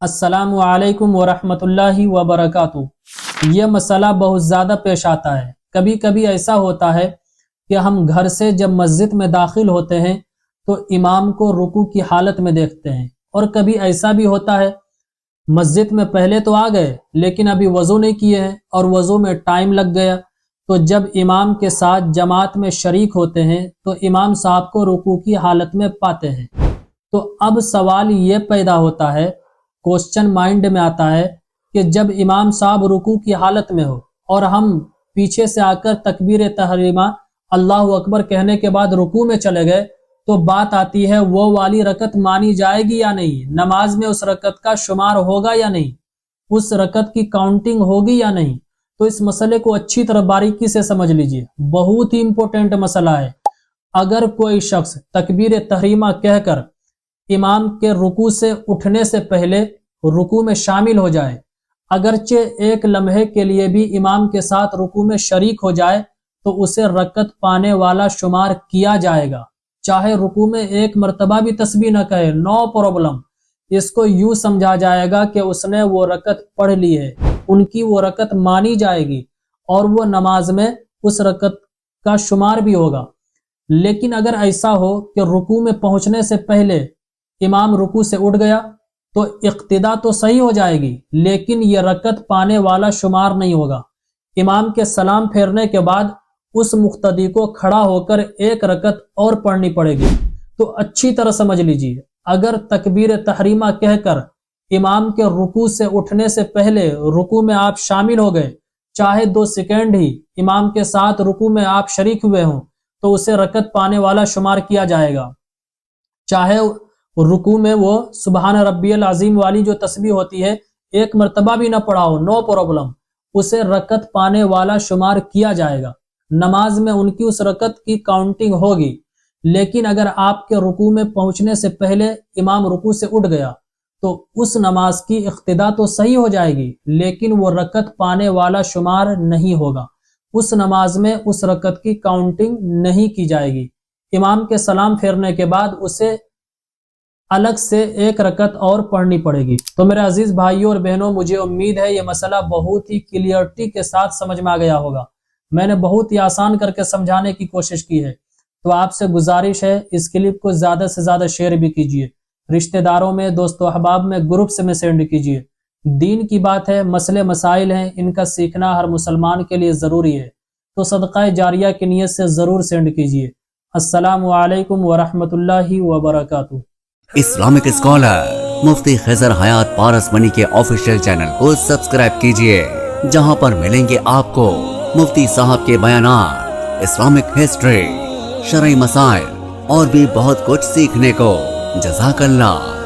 अस्सलाम वालेकुम वरहमतुल्लाहि वबरकातुहू। ये मसला बहुत ज़्यादा पेश आता है। कभी कभी ऐसा होता है कि हम घर से जब मस्जिद में दाखिल होते हैं तो इमाम को रुकू की हालत में देखते हैं, और कभी ऐसा भी होता है मस्जिद में पहले तो आ गए लेकिन अभी वज़ू नहीं किए हैं और वज़ू में टाइम लग गया, तो जब इमाम के साथ जमात में शरीक होते हैं तो इमाम साहब को रुकू की हालत में पाते हैं। तो अब सवाल ये पैदा होता है, क्वेश्चन माइंड में आता है कि जब इमाम साहब रुकू की हालत में हो और हम पीछे से आकर तकबीर तहरीमा अल्लाह अकबर कहने के बाद रुकू में चले गए, तो बात आती है वो वाली रकत मानी जाएगी या नहीं, नमाज में उस रकत का शुमार होगा या नहीं, उस रकत की काउंटिंग होगी या नहीं। तो इस मसले को अच्छी तरह बारीकी से समझ लीजिए, बहुत ही इंपॉर्टेंट मसला है। अगर कोई शख्स तकबीर तहरीमा कहकर इमाम के रुकू से उठने से पहले रुकू में शामिल हो जाए, अगरचे एक लम्हे के लिए भी इमाम के साथ रुकू में शरीक हो जाए, तो उसे रकत पाने वाला शुमार किया जाएगा, चाहे रुकू में एक मर्तबा भी तस्बीह न कहे, नो प्रॉब्लम। इसको यूं समझा जाएगा कि उसने वो रकत पढ़ ली है, उनकी वो रकत मानी जाएगी और वो नमाज में उस रकत का शुमार भी होगा। लेकिन अगर ऐसा हो कि रुकू में पहुंचने से पहले इमाम रुकू से उठ गया तो इक्तिदा तो सही हो जाएगी, लेकिन ये रकत पाने वाला शुमार नहीं होगा। इमाम के सलाम फेरने के बाद उस मुक्तदी को खड़ा होकर एक रकत और पढ़नी पड़ेगी। तो अच्छी तरह समझ लीजिए, अगर तकबीर तहरीमा कहकर इमाम के रुकू से उठने से पहले रुकू में आप शामिल हो गए, चाहे 2 सेकंड ही इमाम के साथ रुकू में आप शरीक हुए हों, तो उसे रकत पाने वाला शुमार किया जाएगा। चाहे रुकू में वो सुबहान रब्बियल अजीम वाली जो तस्बीह होती है एक मर्तबा भी ना पढ़ा हो, नो प्रॉब्लम, उसे रकत पाने वाला शुमार किया जाएगा। नमाज में उनकी उस रकत की काउंटिंग होगी। लेकिन अगर आपके रुकू में पहुंचने से पहले इमाम रुकू से उठ गया तो उस नमाज की इक्तिदा तो सही हो जाएगी, लेकिन वो रकत पाने वाला शुमार नहीं होगा। उस नमाज में उस रकत की काउंटिंग नहीं की जाएगी। इमाम के सलाम फेरने के बाद उसे अलग से एक रकत और पढ़नी पड़ेगी। तो मेरे अजीज भाइयों और बहनों, मुझे उम्मीद है ये मसला बहुत ही क्लियरिटी के साथ समझ में आ गया होगा। मैंने बहुत ही आसान करके समझाने की कोशिश की है। तो आपसे गुजारिश है इस क्लिप को ज्यादा से ज्यादा शेयर भी कीजिए, रिश्तेदारों में, दोस्तों अहबाब में, ग्रुप से में सेंड कीजिए। दीन की बात है, मसले मसाइल हैं, इनका सीखना हर मुसलमान के लिए जरूरी है। तो सदका जारिया की नीयत से जरूर सेंड कीजिए। अस्सलामु अलैकुम वरहमतुल्लाहि वबरकातुहू। इस्लामिक स्कॉलर मुफ्ती खिजर हयात पारस मनी के ऑफिशियल चैनल को सब्सक्राइब कीजिए, जहां पर मिलेंगे आपको मुफ्ती साहब के बयानात, इस्लामिक हिस्ट्री, शरई मसाइल और भी बहुत कुछ सीखने को। जज़ाकल्लाह।